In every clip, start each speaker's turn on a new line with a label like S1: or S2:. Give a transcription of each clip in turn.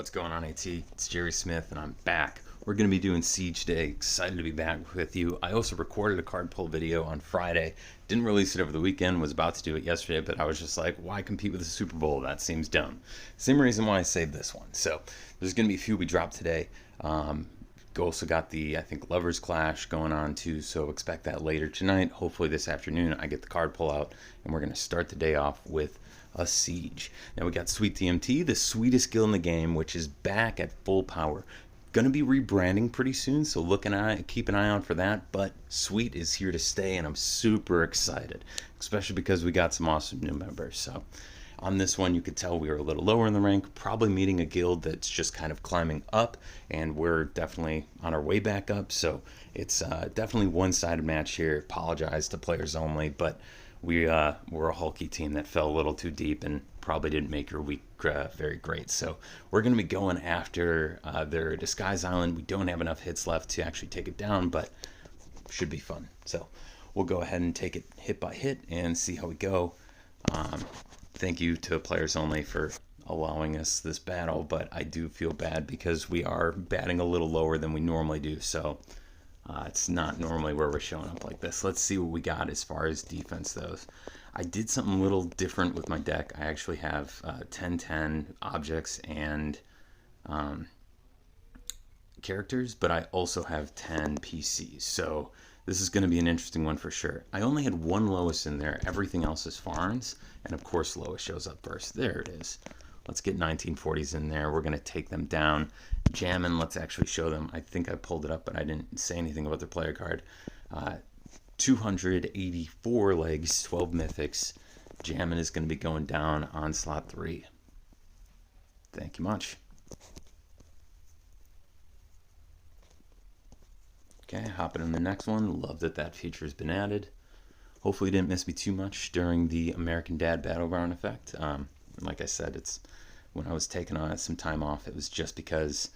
S1: What's going on, AT? It's Jerry Smith, and I'm back. We're going to be doing Siege today. Excited to be back with you. I also recorded a card pull video on Friday. Didn't release it over the weekend. Was about to do it yesterday, but I was just like, why compete with the Super Bowl? That seems dumb. Same reason why I saved this one. So there's going to be a few we dropped today. Also got the, I think, Lovers Clash going on too, so expect that later tonight. Hopefully this afternoon I get the card pull out, and we're going to start the day off with a Siege. Now we got Sweet DMT, the sweetest guild in the game, which is back at full power. Going to be rebranding pretty soon, so keep an eye out for that, but Sweet is here to stay, and I'm super excited, especially because we got some awesome new members. So on this one, you could tell we were a little lower in the rank, probably meeting a guild that's just kind of climbing up, and we're definitely on our way back up. So it's definitely one-sided match here. Apologize to players only, but we're a hulky team that fell a little too deep and probably didn't make your week very great. So we're going to be going after their Disguise Island. We don't have enough hits left to actually take it down, but should be fun. So we'll go ahead and take it hit by hit and see how we go. Thank you to Players Only for allowing us this battle, but I do feel bad because we are batting a little lower than we normally do, so it's not normally where we're showing up like this. Let's see what we got as far as defense goes. I did something a little different with my deck. I actually have 10-10 objects and characters, but I also have 10 PCs, so this is going to be an interesting one for sure. I only had one Lois in there. Everything else is Farns. And of course, Lois shows up first. There it is. Let's get 1940s in there. We're going to take them down. Jammin', let's actually show them. I think I pulled it up, but I didn't say anything about their player card. 284 legs, 12 mythics. Jammin' is going to be going down on slot 3. Thank you much. Okay, hopping in the next one. Love that that feature has been added. Hopefully you didn't miss me too much during the American Dad Battleground effect. Like I said, it's when I was taking on some time off, it was just because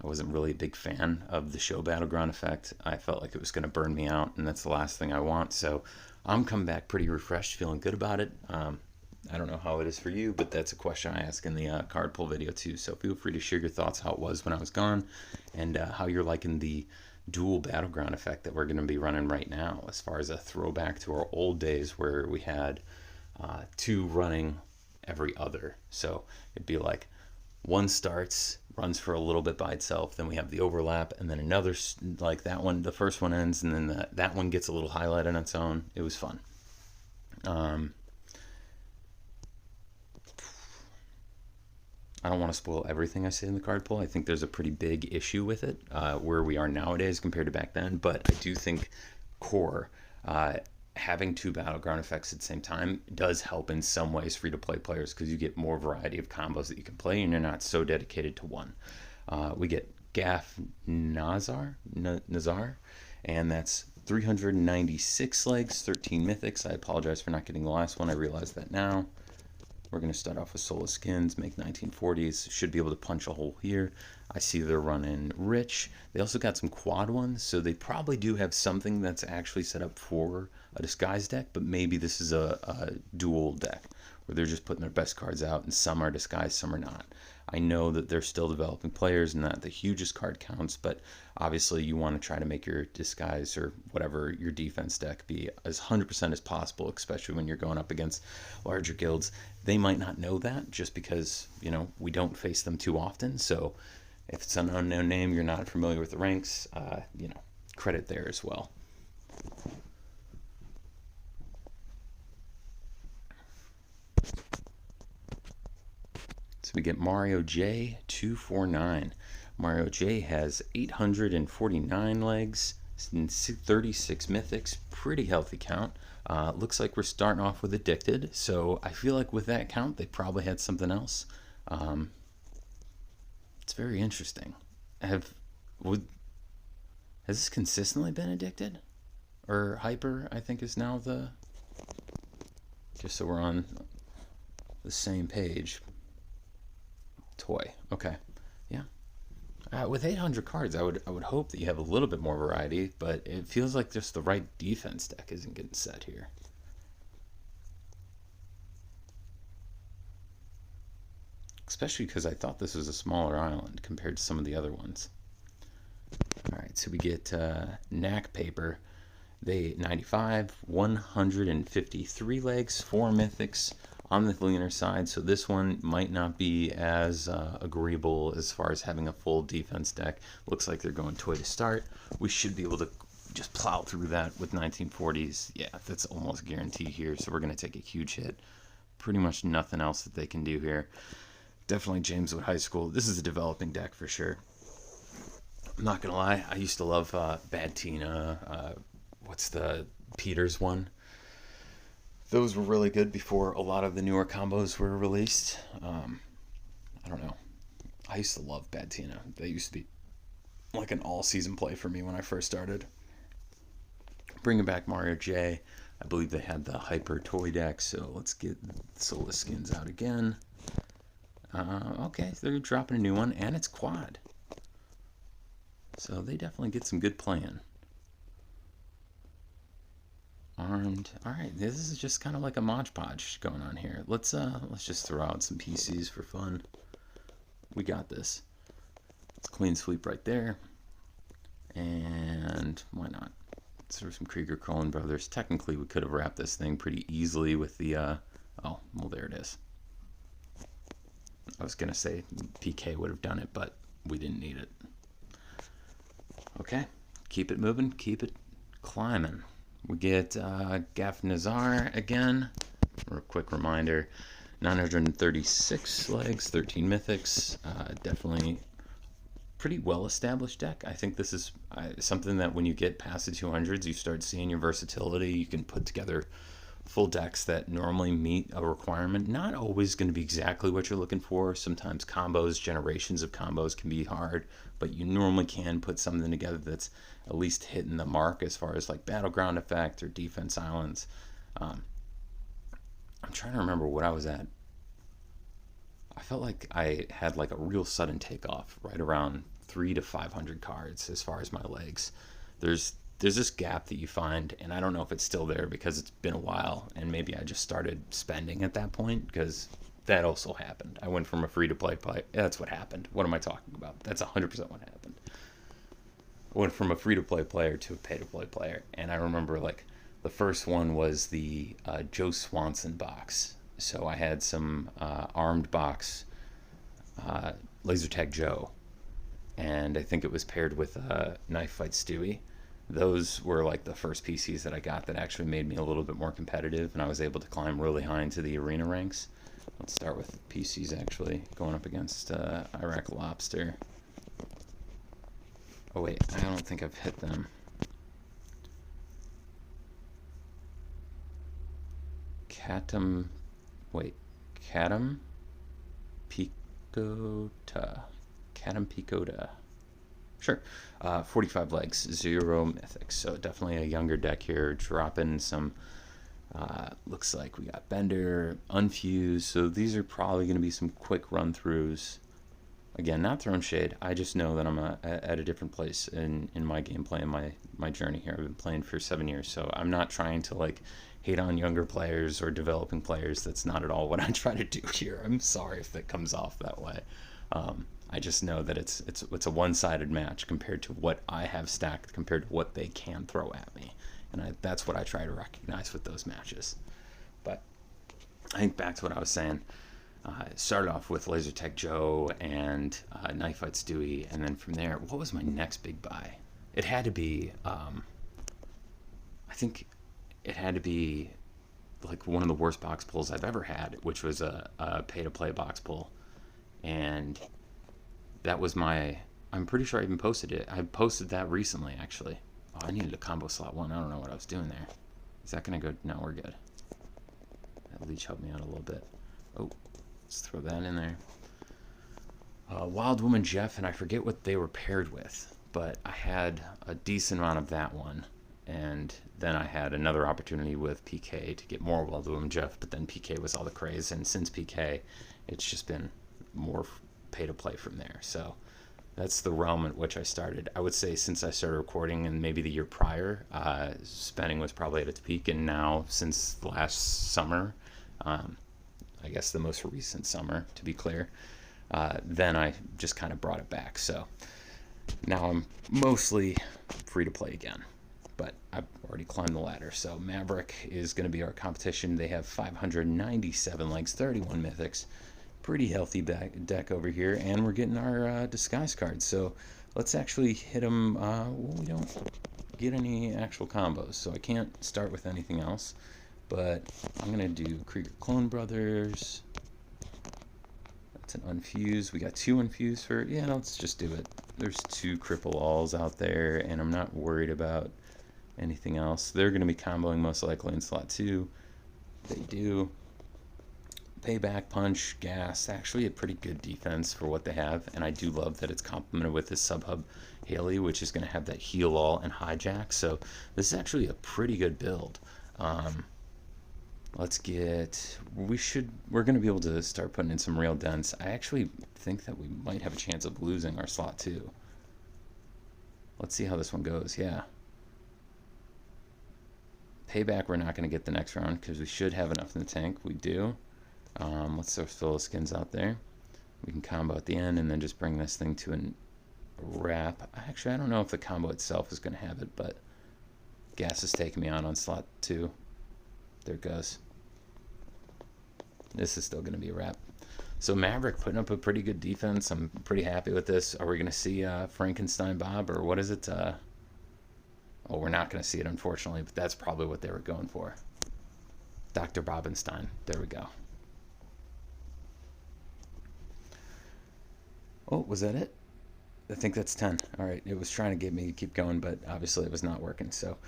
S1: I wasn't really a big fan of the show Battleground effect. I felt like it was going to burn me out, and that's the last thing I want. So I'm coming back pretty refreshed, feeling good about it. I don't know how it is for you, but that's a question I ask in the card pull video too. So feel free to share your thoughts, how it was when I was gone, and how you're liking the dual battleground effect that we're going to be running right now, as far as a throwback to our old days where we had 2 running every other. So it'd be like one starts, runs for a little bit by itself, then we have the overlap, and then another, like that one, the first one ends, and then that one gets a little highlight on its own. It was fun. I don't want to spoil everything I say in the card pull. I think there's a pretty big issue with it, where we are nowadays compared to back then. But I do think core, having 2 battleground effects at the same time does help in some ways free-to-play players, because you get more variety of combos that you can play, and you're not so dedicated to one. We get Gaff Nazar, and that's 396 legs, 13 mythics. I apologize for not getting the last one. I realize that now. We're going to start off with Soulless Skins, make 1940s. Should be able to punch a hole here. I see they're running Rich. They also got some quad ones, so they probably do have something that's actually set up for a disguise deck, but maybe this is a dual deck where they're just putting their best cards out, and some are disguised, some are not. I know that they're still developing players and that the hugest card counts, but obviously you want to try to make your disguise or whatever your defense deck be as 100% as possible, especially when you're going up against larger guilds. They might not know that just because, you know, we don't face them too often. So if it's an unknown name, you're not familiar with the ranks, you know, credit there as well. So we get Mario J 249. Mario J has 849 legs and 36 mythics. Pretty healthy count. Looks like we're starting off with Addicted, so I feel like with that count they probably had something else. It's very interesting. Has this consistently been Addicted? Or Hyper, I think is now the... Just so we're on the same page. Toy. Okay. Yeah. With 800 cards, I would hope that you have a little bit more variety, but it feels like just the right defense deck isn't getting set here. especially because I thought this was a smaller island compared to some of the other ones. All right, so we get knack paper. They 95, 153 legs, 4 mythics on the leaner side. So this one might not be as agreeable as far as having a full defense deck. Looks like they're going toy to start. We should be able to just plow through that with 1940s. Yeah, that's almost guaranteed here. So we're going to take a huge hit. Pretty much nothing else that they can do here. Definitely Jameswood High School. This is a developing deck for sure. I'm not going to lie. I used to love Bad Tina. What's the Peters one? Those were really good before a lot of the newer combos were released. I don't know. I used to love Bad Tina. They used to be like an all-season play for me when I first started. Bringing back Mario J. I believe they had the Hyper Toy deck, so let's get Sola Skins out again. Okay, they're dropping a new one, and it's quad. So they definitely get some good playing. Armed. All right, this is just kind of like a Mod Podge going on here. Let's just throw out some PCs for fun. We got this. It's clean sweep right there. And why not? Let's throw some Krieger Crowlin Brothers. Technically, we could have wrapped this thing pretty easily with the, oh, well, there it is. I was going to say PK would have done it, but we didn't need it. Okay, keep it moving, keep it climbing. We get Gaff Nazar again. A quick reminder, 936 legs, 13 mythics. Definitely pretty well-established deck. I think this is something that when you get past the 200s, you start seeing your versatility. You can put together full decks that normally meet a requirement. Not always going to be exactly what you're looking for. Sometimes combos, generations of combos can be hard, but you normally can put something together that's at least hitting the mark as far as like battleground effect or defense islands. I'm trying to remember what I was at. I felt like I had like a real sudden takeoff right around 300 to 500 cards as far as my legs. There's this gap that you find, and I don't know if it's still there because it's been a while, and maybe I just started spending at that point, because that also happened. I went from a free-to-play player. That's what happened. What am I talking about? That's 100% what happened. I went from a free-to-play player to a pay-to-play player, and I remember like the first one was the Joe Swanson box. So I had some armed box Laser Tag Joe, and I think it was paired with Knife Fight Stewie. Those were like the first PCs that I got that actually made me a little bit more competitive, and I was able to climb really high into the arena ranks. Let's start with PCs actually, going up against Iraq Lobster. Oh wait, I don't think I've hit them. Catum Picota. Catum Picota. Sure. 45 legs, 0 mythics. So definitely a younger deck here. Dropping some, looks like we got Bender, Unfused. So these are probably going to be some quick run-throughs. Again, not throwing shade. I just know that I'm at a different place in my gameplay and my journey here. I've been playing for 7 years, so I'm not trying to like hate on younger players or developing players. That's not at all what I try to do here. I'm sorry if that comes off that way. I just know that it's a one-sided match compared to what I have stacked compared to what they can throw at me, and that's what I try to recognize with those matches. But I think back to what I was saying. Started off with Laser Tech Joe and Knife Fight Stewie, and then from there, what was my next big buy? It had to be, I think it had to be like one of the worst box pulls I've ever had, which was a pay-to-play box pull, and that was I'm pretty sure I even posted it. I posted that recently, actually. Oh, I needed a combo slot 1. I don't know what I was doing there. Is that going to go? No, we're good. That leech helped me out a little bit. Oh, let's throw that in there. Wild Woman Jeff, and I forget what they were paired with, but I had a decent amount of that one. And then I had another opportunity with PK to get more Wild Woman Jeff, but then PK was all the craze, and since PK, it's just been more pay to play from there. So that's the realm at which I started. I would say since I started recording, and maybe the year prior, spending was probably at its peak, and now since last summer, I guess the most recent summer, to be clear, then I just kind of brought it back. So now I'm mostly free to play again, but I've already climbed the ladder. So Maverick is going to be our competition. They have 597 legs, 31 mythics. Pretty healthy deck over here, and we're getting our disguise cards. So let's actually hit them. Well, we don't get any actual combos, so I can't start with anything else. But I'm going to do Krieger Clone Brothers. That's an unfused. We got 2 unfused for, yeah, let's just do it. There's 2 Cripple Alls out there, and I'm not worried about anything else. They're going to be comboing most likely in slot 2. They do. Payback, Punch, Gas, actually a pretty good defense for what they have, and I do love that it's complemented with this Sub-Hub Haley, which is going to have that Heal All and Hijack, so this is actually a pretty good build. Let's get, we're going to be able to start putting in some real dents. I actually think that we might have a chance of losing our slot 2. Let's see how this one goes. Yeah. Payback we're not going to get the next round because we should have enough in the tank. We do. Let's throw Phil Skins out there. We can combo at the end and then just bring this thing to a wrap. Actually, I don't know if the combo itself is going to have it, but Gas is taking me on slot 2. There it goes. This is still going to be a wrap. So Maverick putting up a pretty good defense. I'm pretty happy with this. Are we going to see Frankenstein Bob, or what is it? Oh, we're not going to see it, unfortunately, but that's probably what they were going for. Dr. Bobenstein. There we go. Oh, was that it? I think that's 10. All right, it was trying to get me to keep going, but obviously it was not working. So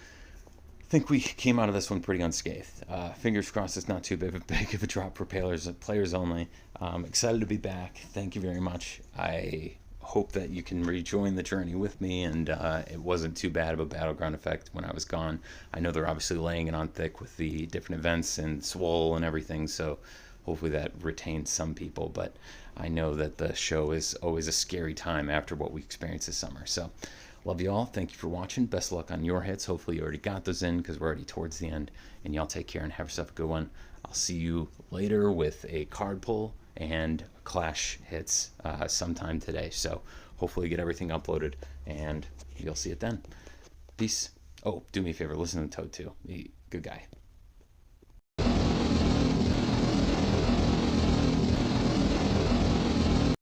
S1: I think we came out of this one pretty unscathed. Fingers crossed it's not too big of a drop for players only. Excited to be back. Thank you very much. I hope that you can rejoin the journey with me, and it wasn't too bad of a battleground effect when I was gone. I know they're obviously laying it on thick with the different events and Swole and everything, so hopefully that retains some people, but I know that the show is always a scary time after what we experienced this summer. So love you all. Thank you for watching. Best of luck on your hits. Hopefully you already got those in because we're already towards the end, and y'all take care and have yourself a good one. I'll see you later with a card pull and Clash hits sometime today. So hopefully get everything uploaded, and you'll see it then. Peace. Oh, do me a favor. Listen to Toad too. Good guy.